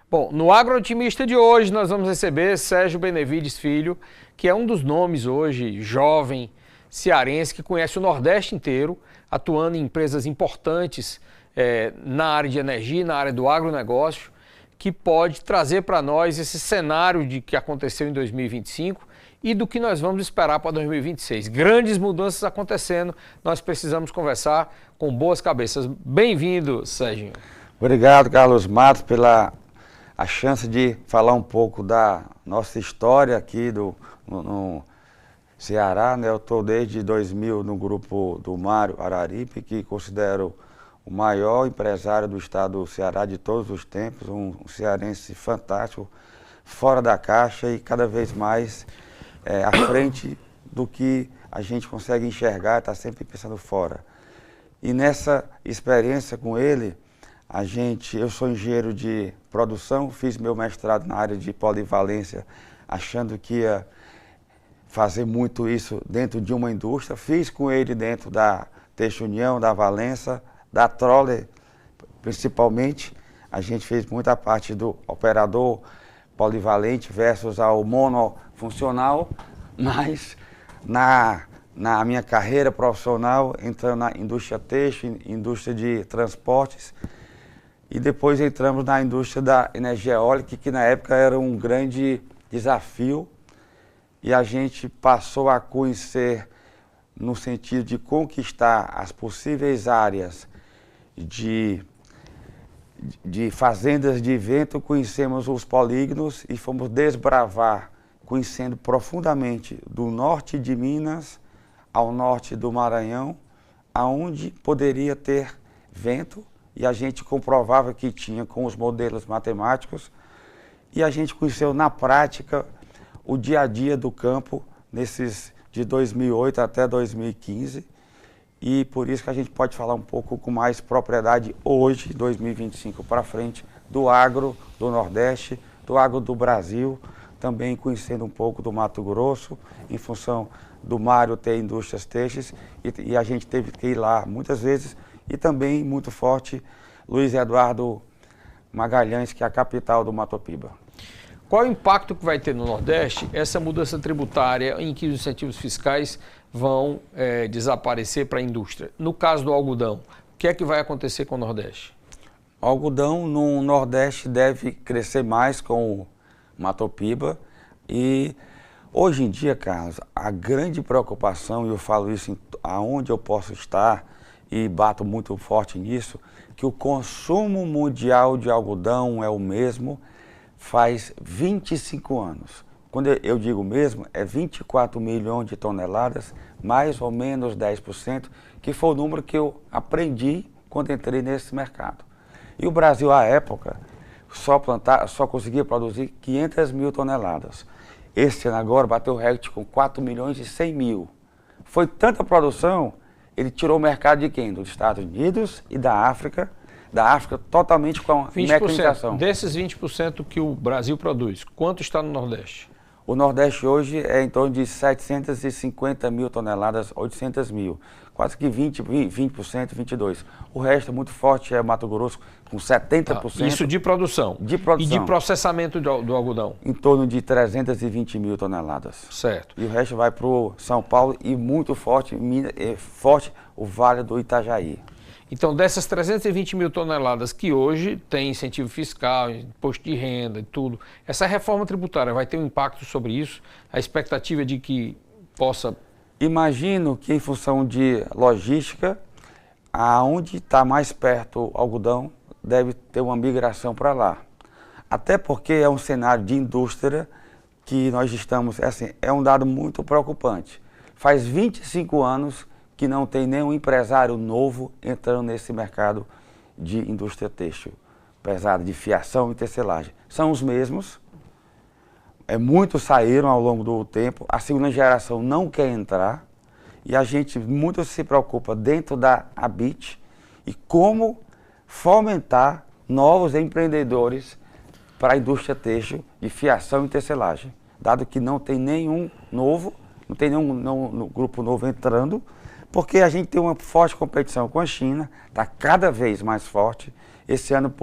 Bom, no Agro Otimista de hoje nós vamos receber Sérgio Benevides Filho, que é um dos nomes hoje, jovem, cearense, que conhece o Nordeste inteiro, atuando em empresas importantes na área de energia, na área do agronegócio, que pode trazer para nós esse cenário de que aconteceu em 2025 e do que nós vamos esperar para 2026. Grandes mudanças acontecendo, nós precisamos conversar com boas cabeças. Bem-vindo, Sérgio. Obrigado, Carlos Matos, pela chance de falar um pouco da nossa história aqui no Ceará, né? Eu estou desde 2000 no grupo do Mário Araripe, que considero o maior empresário do estado do Ceará de todos os tempos, um cearense fantástico, fora da caixa e cada vez mais à frente do que a gente consegue enxergar, está sempre pensando fora. E nessa experiência com ele, eu sou engenheiro de produção, fiz meu mestrado na área de polivalência, achando que ia fazer muito isso dentro de uma indústria. Fiz com ele dentro da Têxtil União, da Valença, da Troller, principalmente. A gente fez muita parte do operador polivalente versus ao monofuncional, mas na minha carreira profissional, entrando na indústria têxtil, indústria de transportes, e depois entramos na indústria da energia eólica, que na época era um grande desafio, e a gente passou a conhecer no sentido de conquistar as possíveis áreas de fazendas de vento. Conhecemos os polígonos e fomos desbravar, conhecendo profundamente do norte de Minas ao norte do Maranhão, aonde poderia ter vento, e a gente comprovava que tinha com os modelos matemáticos, e a gente conheceu na prática o dia a dia do campo nesses de 2008 até 2015, e por isso que a gente pode falar um pouco com mais propriedade hoje, 2025 para frente, do agro do Nordeste, do agro do Brasil, também conhecendo um pouco do Mato Grosso, em função do Mário ter indústrias têxteis, e a gente teve que ir lá muitas vezes, e também muito forte Luiz Eduardo Magalhães, que é a capital do Matopiba. Qual o impacto que vai ter no Nordeste essa mudança tributária em que os incentivos fiscais vão desaparecer para a indústria? No caso do algodão, o que é que vai acontecer com o Nordeste? O algodão no Nordeste deve crescer mais com o Matopiba, e hoje em dia, Carlos, a grande preocupação, e eu falo isso aonde eu posso estar, e bato muito forte nisso, que o consumo mundial de algodão é o mesmo faz 25 anos. Quando eu digo mesmo, é 24 milhões de toneladas, mais ou menos 10%, que foi o número que eu aprendi quando entrei nesse mercado. E o Brasil, à época, só conseguia produzir 500 mil toneladas. Este ano agora bateu o recorde com 4 milhões e 100 mil. Foi tanta produção, ele tirou o mercado de quem? Dos Estados Unidos e da África totalmente com a 20%, mecanização. Desses 20% que o Brasil produz, quanto está no Nordeste? O Nordeste hoje é em torno de 750 mil toneladas, 800 mil. Quase que 20%, 22%. O resto é muito forte, é Mato Grosso, com 70%. Isso de produção. De produção. E de processamento do algodão? Em torno de 320 mil toneladas. Certo. E o resto vai para o São Paulo e muito forte, forte o Vale do Itajaí. Então, dessas 320 mil toneladas que hoje tem incentivo fiscal, imposto de renda e tudo, essa reforma tributária vai ter um impacto sobre isso? A expectativa é de que possa... Imagino que em função de logística, aonde está mais perto o algodão, deve ter uma migração para lá. Até porque é um cenário de indústria que nós estamos... é um dado muito preocupante. Faz 25 anos que não tem nenhum empresário novo entrando nesse mercado de indústria têxtil pesada, de fiação e tecelagem. São os mesmos, muitos saíram ao longo do tempo, a segunda geração não quer entrar, e a gente muito se preocupa dentro da ABIT e como fomentar novos empreendedores para a indústria têxtil de fiação e tecelagem, dado que não tem nenhum novo, não tem nenhum grupo novo entrando, Porque a gente tem uma forte competição com a China, está cada vez mais forte. Esse ano,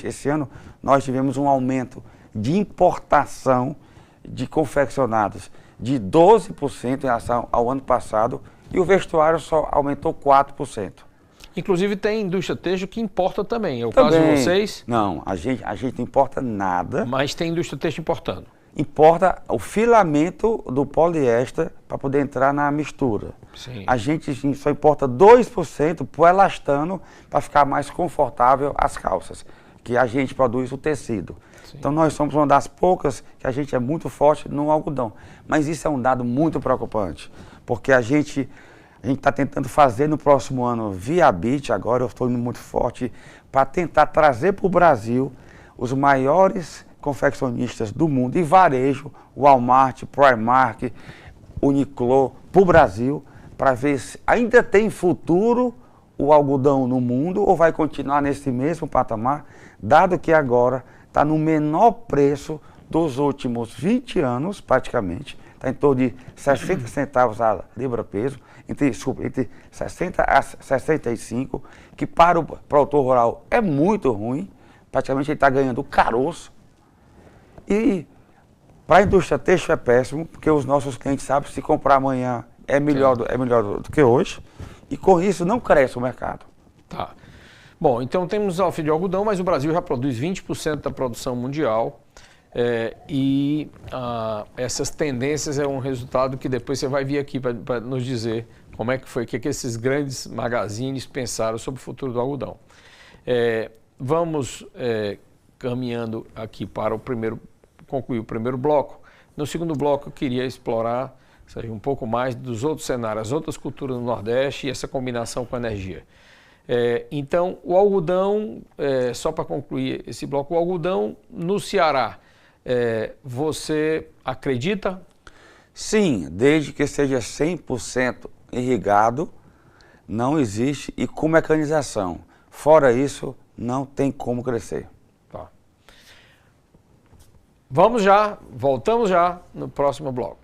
esse ano nós tivemos um aumento de importação de confeccionados de 12% em relação ao ano passado e o vestuário só aumentou 4%. Inclusive tem indústria têxtil que importa também. É o caso de vocês? Não, a gente não importa nada. Mas tem indústria têxtil importando. Importa o filamento do poliéster para poder entrar na mistura. Sim. A gente só importa 2% para o elastano para ficar mais confortável as calças, que a gente produz o tecido. Sim. Então nós somos uma das poucas que a gente é muito forte no algodão. Mas isso é um dado muito preocupante, porque a gente está tentando fazer no próximo ano via BIT, agora eu estou indo muito forte, para tentar trazer para o Brasil os maiores confeccionistas do mundo e varejo, Walmart, Primark, Uniqlo, para o Brasil, para ver se ainda tem futuro o algodão no mundo ou vai continuar nesse mesmo patamar, dado que agora está no menor preço dos últimos 20 anos, praticamente, está em torno de 60 centavos a libra-peso, entre 60 a 65, que para o produtor rural é muito ruim, praticamente ele está ganhando caroço. E para a indústria têxtil é péssimo, porque os nossos clientes sabem que se comprar amanhã é melhor do que hoje, e com isso não cresce o mercado. Tá. Bom, então temos alfa de algodão, mas o Brasil já produz 20% da produção mundial. Essas tendências é um resultado que depois você vai vir aqui para nos dizer como é que foi, o que esses grandes magazines pensaram sobre o futuro do algodão. Vamos caminhando aqui para concluir o primeiro bloco. No segundo bloco eu queria explorar um pouco mais dos outros cenários, as outras culturas do Nordeste e essa combinação com a energia. Então, o algodão, só para concluir esse bloco, o algodão no Ceará, você acredita? Sim, desde que seja 100% irrigado, não existe, e com mecanização. Fora isso, não tem como crescer. Tá. Voltamos já no próximo bloco.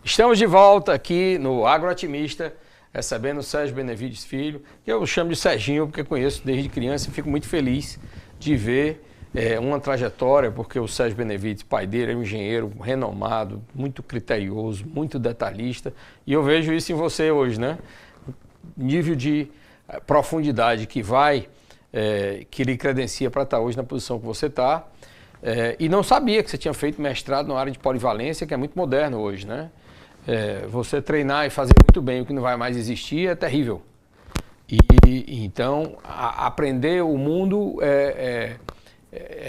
Estamos de volta aqui no Agroatimista, recebendo o Sérgio Benevides Filho, que eu chamo de Serginho, porque conheço desde criança e fico muito feliz de ver uma trajetória, porque o Sérgio Benevides, pai dele, é um engenheiro renomado, muito criterioso, muito detalhista, e eu vejo isso em você hoje, né? Nível de profundidade que lhe credencia para estar hoje na posição que você está, e não sabia que você tinha feito mestrado na área de polivalência, que é muito moderno hoje, né? Você treinar e fazer muito bem o que não vai mais existir é terrível. Então, aprender o mundo é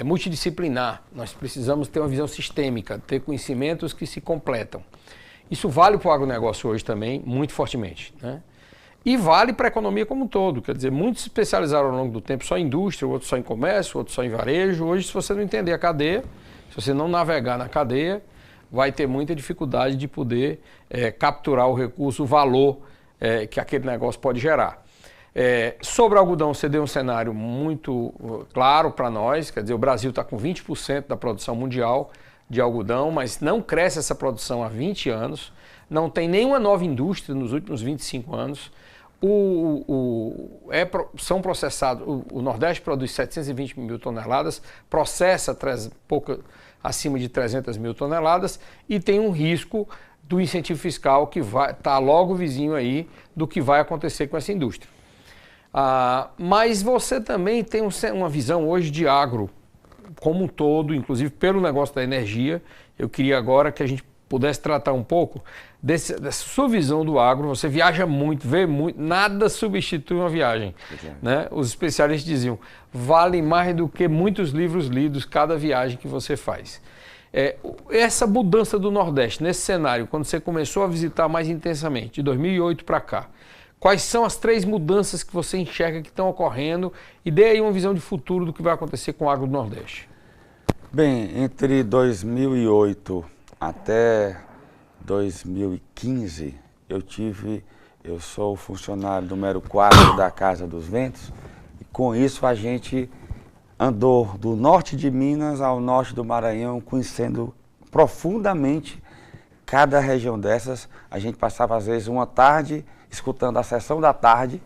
multidisciplinar. Nós precisamos ter uma visão sistêmica, ter conhecimentos que se completam. Isso vale para o agronegócio hoje também, muito fortemente, né? E vale para a economia como um todo. Quer dizer, muitos se especializaram ao longo do tempo só em indústria, outros só em comércio, outros só em varejo. Hoje, se você não entender a cadeia, se você não navegar na cadeia, vai ter muita dificuldade de poder capturar o recurso, o valor que aquele negócio pode gerar. Sobre o algodão, você deu um cenário muito claro para nós, quer dizer, o Brasil está com 20% da produção mundial de algodão, mas não cresce essa produção há 20 anos, não tem nenhuma nova indústria nos últimos 25 anos. São processados, o Nordeste produz 720 mil toneladas, processa acima de 300 mil toneladas e tem um risco do incentivo fiscal que vai estar logo vizinho aí do que vai acontecer com essa indústria. Mas você também tem uma visão hoje de agro como um todo, inclusive pelo negócio da energia. Eu queria agora que a gente pudesse tratar um pouco dessa sua visão do agro. Você viaja muito, vê muito, nada substitui uma viagem, né? Os especialistas diziam, vale mais do que muitos livros lidos cada viagem que você faz. Essa mudança do Nordeste, nesse cenário, quando você começou a visitar mais intensamente, de 2008 para cá, quais são as 3 mudanças que você enxerga que estão ocorrendo e dê aí uma visão de futuro do que vai acontecer com o agro do Nordeste? Bem, entre 2008 até 2015, eu sou o funcionário número 4 da Casa dos Ventos, e com isso a gente andou do norte de Minas ao norte do Maranhão, conhecendo profundamente cada região dessas. A gente passava às vezes uma tarde escutando a sessão da tarde,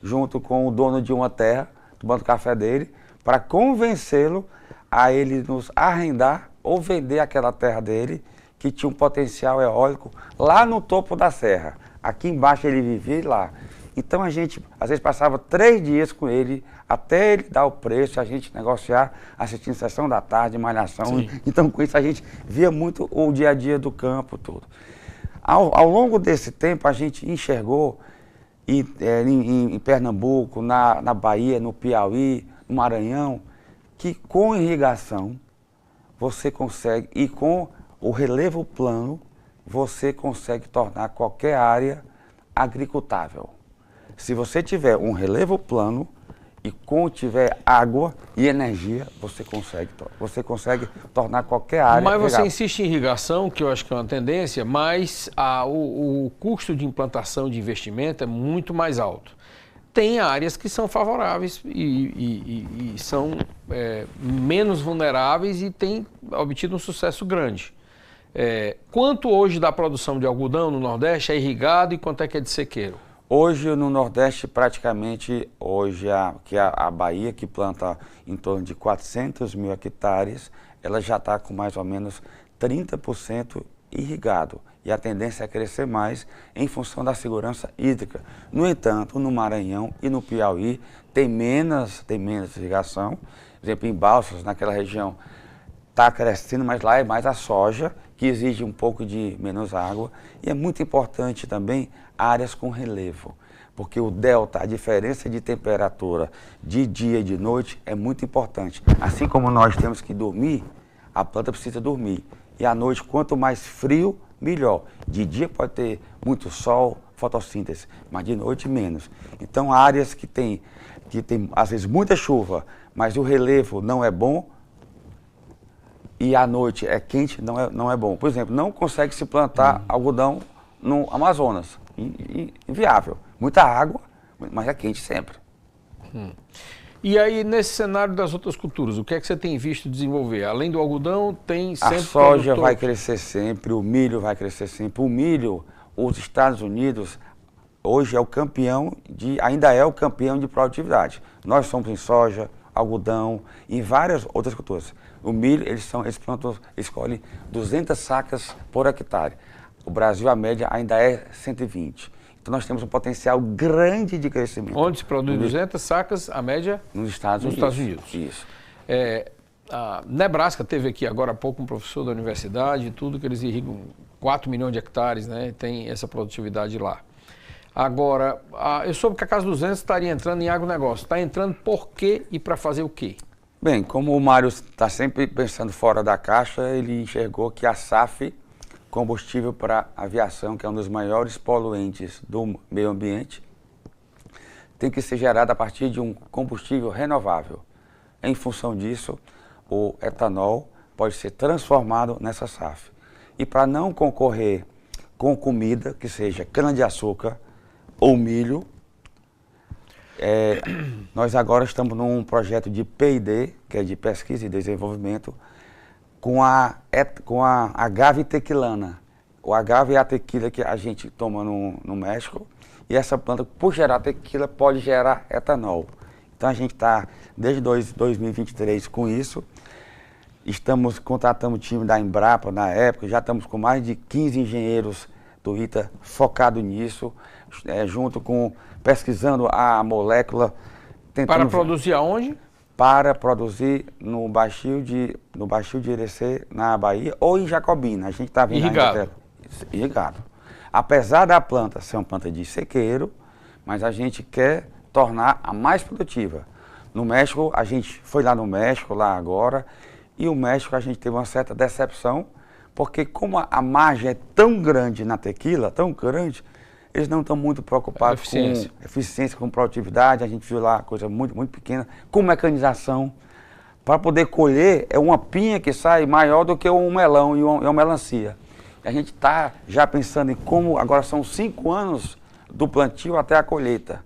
junto com o dono de uma terra, tomando café dele, para convencê-lo a ele nos arrendar ou vender aquela terra dele, que tinha um potencial eólico lá no topo da serra. Aqui embaixo ele vivia lá. Então a gente, às vezes, passava 3 dias com ele, até ele dar o preço, a gente negociar, assistindo sessão da tarde, malhação. Sim. Então com isso a gente via muito o dia a dia do campo, tudo. Ao longo desse tempo a gente enxergou em Pernambuco, na Bahia, no Piauí, no Maranhão, que com irrigação você consegue, e com o relevo plano, você consegue tornar qualquer área agricultável. Se você tiver um relevo plano e tiver água e energia, você consegue tornar qualquer área. Mas você insiste em irrigação, que eu acho que é uma tendência, mas o custo de implantação de investimento é muito mais alto. Tem áreas que são favoráveis e são menos vulneráveis e têm obtido um sucesso grande. Quanto hoje da produção de algodão no Nordeste é irrigado e quanto é que é de sequeiro? Hoje no Nordeste, praticamente, a Bahia, que planta em torno de 400 mil hectares, ela já está com mais ou menos 30% irrigado. E a tendência é crescer mais em função da segurança hídrica. No entanto, no Maranhão e no Piauí tem menos irrigação. Por exemplo, em Balsas, naquela região, está crescendo, mas lá é mais a soja, que exige um pouco de menos água. E é muito importante também áreas com relevo, porque o delta, a diferença de temperatura de dia e de noite é muito importante. Assim como nós temos que dormir, a planta precisa dormir. E à noite, quanto mais frio, melhor. De dia pode ter muito sol, fotossíntese, mas de noite menos. Então áreas que tem às vezes muita chuva, mas o relevo não é bom, e à noite é quente, não é bom. Por exemplo, não consegue se plantar algodão no Amazonas. Inviável. Muita água, mas é quente sempre. E aí, nesse cenário das outras culturas, o que é que você tem visto desenvolver? Além do algodão, tem sempre... A soja vai crescer sempre, o milho vai crescer sempre. O milho, os Estados Unidos, hoje é o campeão ainda é o campeão de produtividade. Nós somos em soja, algodão e várias outras culturas. O milho, eles escolhem 200 sacas por hectare. O Brasil, a média, ainda é 120. Então nós temos um potencial grande de crescimento. Onde se produz 200 sacas, a média? Nos Estados Unidos. Isso. A Nebraska teve aqui agora há pouco um professor da universidade, tudo que eles irrigam 4 milhões de hectares, né? Tem essa produtividade lá. Agora, eu soube que a Casa 200 estaria entrando em agronegócio. Está entrando por quê e para fazer o quê? Bem, como o Mário está sempre pensando fora da caixa, ele enxergou que a SAF, combustível para aviação, que é um dos maiores poluentes do meio ambiente, tem que ser gerado a partir de um combustível renovável. Em função disso, o etanol pode ser transformado nessa SAF. E para não concorrer com comida, que seja cana-de-açúcar ou milho, nós agora estamos num projeto de P&D, que é de pesquisa e desenvolvimento, com a agave tequilana. O agave é a tequila que a gente toma no México, e essa planta, por gerar tequila, pode gerar etanol. Então a gente está, desde 2023, com isso. Contratamos o time da Embrapa na época, já estamos com mais de 15 engenheiros do ITA focado nisso, pesquisando a molécula. Para produzir aonde? Para produzir no Baixio de Irecê, na Bahia, ou em Jacobina. A gente está vendo irrigado. Apesar da planta ser uma planta de sequeiro, mas a gente quer tornar a mais produtiva. No México, a gente foi lá no México, lá agora, e o México a gente teve uma certa decepção, porque como a margem é tão grande na tequila, tão grande, eles não estão muito preocupados com eficiência, com produtividade. A gente viu lá coisa muito, muito pequena, com mecanização. Para poder colher, é uma pinha que sai maior do que um melão e uma melancia. A gente está já pensando em como, agora são 5 anos do plantio até a colheita.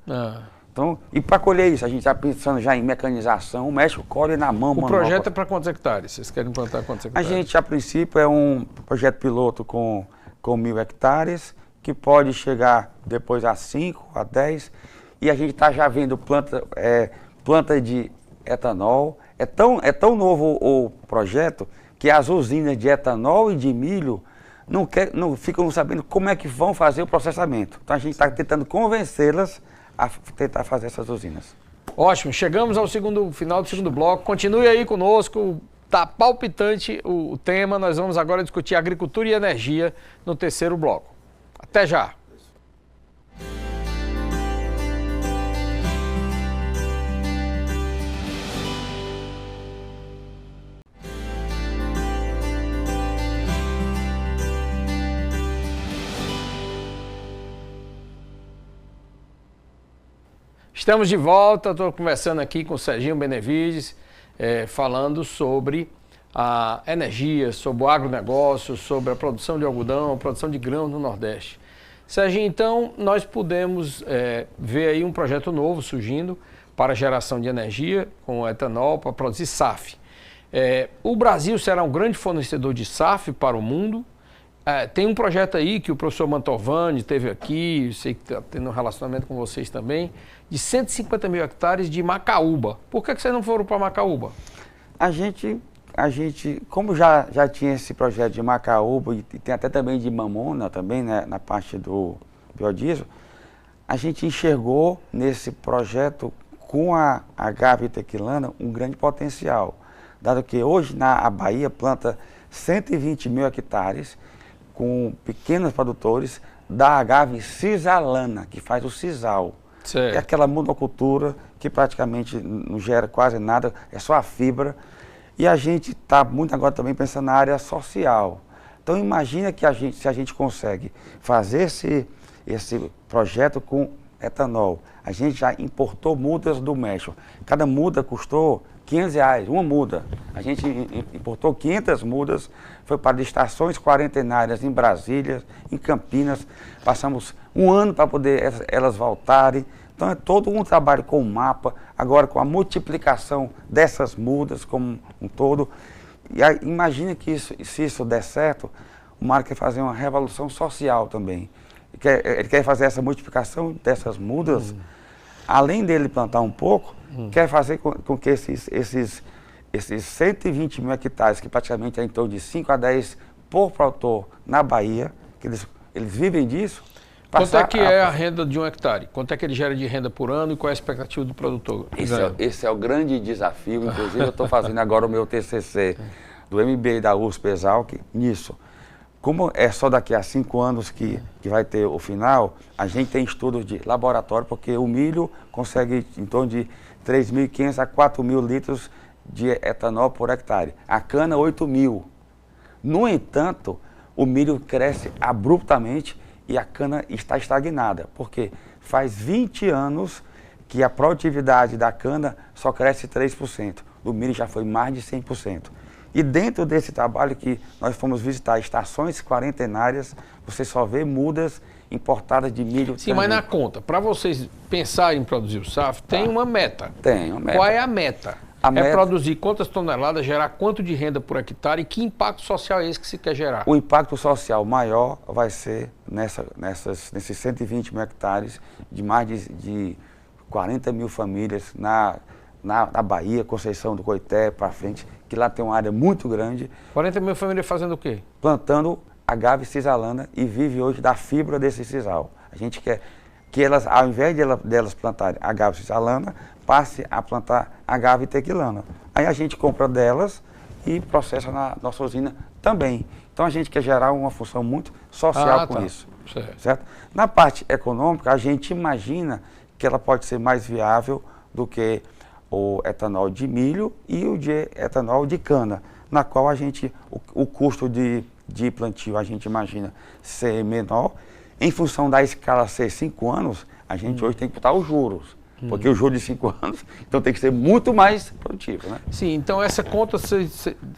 Então, e para colher isso, a gente está pensando já em mecanização, o México colhe na mão. O projeto é para quantos hectares? Vocês querem plantar quantos hectares? A gente, a princípio, é um projeto piloto com 1.000 hectares, que pode chegar depois a 5, a 10, e a gente está já vendo planta de etanol. É tão novo o projeto que as usinas de etanol e de milho não ficam sabendo como é que vão fazer o processamento. Então a gente está tentando convencê-las a tentar fazer essas usinas. Ótimo, chegamos ao final do segundo bloco. Continue aí conosco, está palpitante o tema. Nós vamos agora discutir agricultura e energia no terceiro bloco. Até já! Estamos de volta, estou conversando aqui com o Serginho Benevides, falando sobre a energia, sobre o agronegócio, sobre a produção de algodão, a produção de grãos no Nordeste. Serginho, então, nós pudemos ver aí um projeto novo surgindo para a geração de energia com etanol para produzir SAF. O Brasil será um grande fornecedor de SAF para o mundo. Tem um projeto aí que o professor Mantovani teve aqui, sei que está tendo um relacionamento com vocês também, de 150 mil hectares de macaúba. Por que vocês não foram para macaúba? A gente, como já tinha esse projeto de macaúba e tem até também de mamona também, né, na parte do biodiesel, a gente enxergou nesse projeto com a agave tequilana um grande potencial, dado que hoje a Bahia planta 120 mil hectares com pequenos produtores da agave cisalana, que faz o sisal. Certo. É aquela monocultura que praticamente não gera quase nada, é só a fibra. E a gente está muito agora também pensando na área social. Então imagina que se a gente consegue fazer esse projeto com etanol. A gente já importou mudas do México. Cada muda custou R$500, uma muda. A gente importou 500 mudas, foi para estações quarentenárias em Brasília, em Campinas. Passamos um ano para poder elas voltarem. Então é todo um trabalho com o mapa, agora com a multiplicação dessas mudas como um todo. E aí, imagina que se isso der certo, o Mário quer fazer uma revolução social também. Ele quer fazer essa multiplicação dessas mudas, além dele plantar um pouco, quer fazer com que esses 120 mil hectares, que praticamente é em torno de 5 a 10 por produtor na Bahia, que eles vivem disso. Quanto é que é a renda de um hectare? Quanto é que ele gera de renda por ano e qual é a expectativa do produtor? Esse é o grande desafio. Inclusive, eu estou fazendo agora o meu TCC do MBA da USP Exalc nisso. Como é só daqui a 5 anos que vai ter o final, a gente tem estudos de laboratório, porque o milho consegue em torno de 3.500 a 4.000 litros de etanol por hectare. A cana, 8.000. No entanto, o milho cresce abruptamente e a cana está estagnada, porque faz 20 anos que a produtividade da cana só cresce 3%. Do milho já foi mais de 100%. E dentro desse trabalho que nós fomos visitar estações quarentenárias, você só vê mudas importadas de milho. Sim, mas na conta, para vocês pensarem em produzir o SAF, tem uma meta. Tem uma meta. Qual é a meta? Produzir quantas toneladas, gerar quanto de renda por hectare e que impacto social é esse que se quer gerar? O impacto social maior vai ser nesses 120 mil hectares de mais de 40 mil famílias na Bahia, Conceição do Coité para frente, que lá tem uma área muito grande. 40 mil famílias fazendo o quê? Plantando agave cisalana e vive hoje da fibra desse sisal. A gente quer que elas, ao invés delas plantarem agave cisalana, passe a plantar agave tequilana. Aí a gente compra delas e processa na nossa usina também. Então a gente quer gerar uma função muito social com isso. Certo? Na parte econômica, a gente imagina que ela pode ser mais viável do que o etanol de milho e o de etanol de cana, na qual o custo de plantio a gente imagina ser menor. Em função da escala ser 5 anos, a gente hoje tem que botar os juros. porque o juro de 5 anos, então tem que ser muito mais produtivo, né? Sim, então essa conta,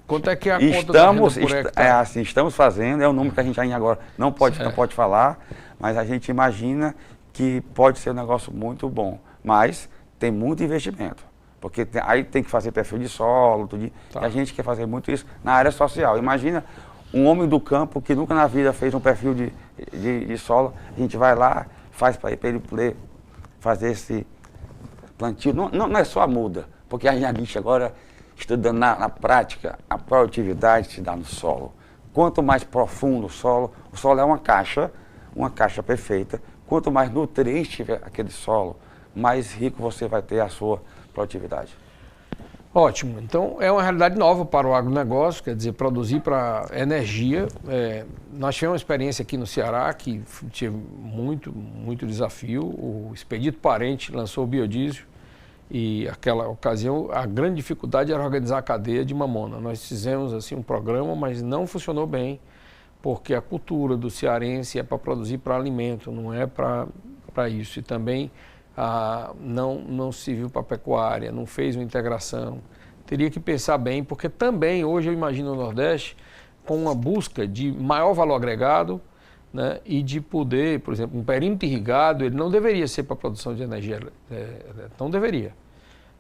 quanto é que é a conta da renda por hectare? Assim, estamos fazendo, é um número que a gente ainda agora não pode falar, mas a gente imagina que pode ser um negócio muito bom, mas tem muito investimento, porque aí tem que fazer perfil de solo, tudo, e a gente quer fazer muito isso na área social. Imagina um homem do campo que nunca na vida fez um perfil de solo, a gente vai lá, faz para ele fazer esse plantio. Não é só a muda, porque a gente agora, estudando na prática, a produtividade se dá no solo. Quanto mais profundo o solo é uma caixa perfeita. Quanto mais nutriente tiver aquele solo, mais rico você vai ter a sua produtividade. Ótimo. Então, é uma realidade nova para o agronegócio, quer dizer, produzir para energia. Nós tivemos uma experiência aqui no Ceará que tive muito desafio. O Expedito Parente lançou o biodiesel e, naquela ocasião, a grande dificuldade era organizar a cadeia de mamona. Nós fizemos assim um programa, mas não funcionou bem, porque a cultura do cearense é para produzir para alimento, não é para isso. E também não se viu para a pecuária, não fez uma integração. Teria que pensar bem, porque também hoje eu imagino o Nordeste com uma busca de maior valor agregado, né, e de poder, por exemplo, um perímetro irrigado, ele não deveria ser para a produção de energia, não deveria.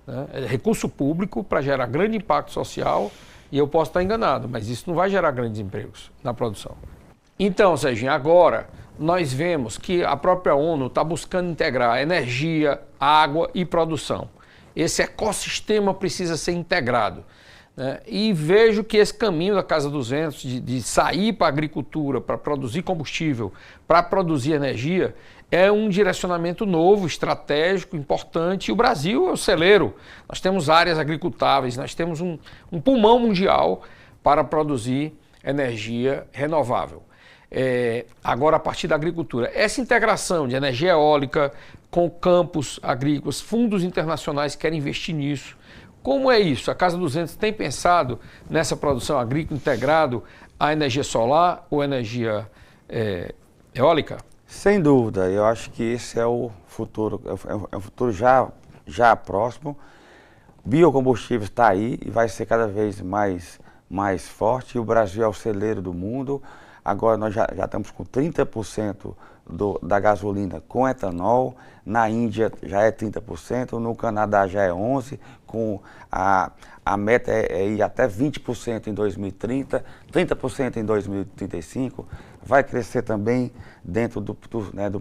Né? É recurso público para gerar grande impacto social. E eu posso estar enganado, mas isso não vai gerar grandes empregos na produção. Então, Serginho, agora nós vemos que a própria ONU está buscando integrar energia, água e produção. Esse ecossistema precisa ser integrado, né? E vejo que esse caminho da Casa dos Ventos, de sair para a agricultura, para produzir combustível, para produzir energia, é um direcionamento novo, estratégico, importante. E o Brasil é o celeiro. Nós temos áreas agricultáveis, nós temos um pulmão mundial para produzir energia renovável. Agora, a partir da agricultura, essa integração de energia eólica com campos agrícolas, fundos internacionais querem investir nisso. Como é isso? A Casa dos Ventos tem pensado nessa produção agrícola integrado à energia solar ou energia eólica? Sem dúvida, eu acho que esse é o futuro, é um futuro já próximo. Biocombustível está aí e vai ser cada vez mais forte. O Brasil é o celeiro do mundo. Agora nós já estamos com 30% da gasolina com etanol. Na Índia já é 30%, no Canadá já é 11%, com a meta é ir até 20% em 2030, 30% em 2035. Vai crescer também dentro do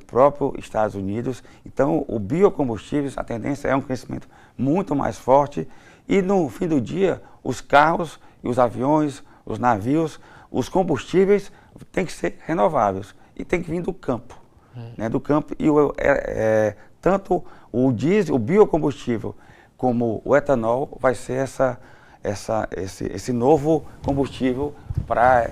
próprio Estados Unidos. Então, o biocombustíveis, a tendência é um crescimento muito mais forte. E no fim do dia, os carros e os aviões, os navios, os combustíveis têm que ser renováveis e tem que vir do campo. Do campo. E tanto o diesel, o biocombustível, como o etanol vai ser esse novo combustível para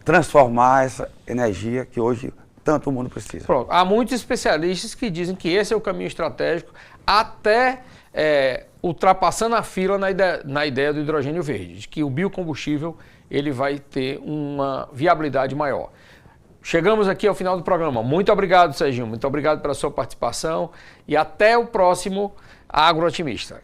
transformar essa energia que hoje tanto o mundo precisa. Pronto. Há muitos especialistas que dizem que esse é o caminho estratégico, até ultrapassando a fila na ideia do hidrogênio verde, de que o biocombustível ele vai ter uma viabilidade maior. Chegamos aqui ao final do programa. Muito obrigado, Serginho. Muito obrigado pela sua participação e até o próximo Agrootimista.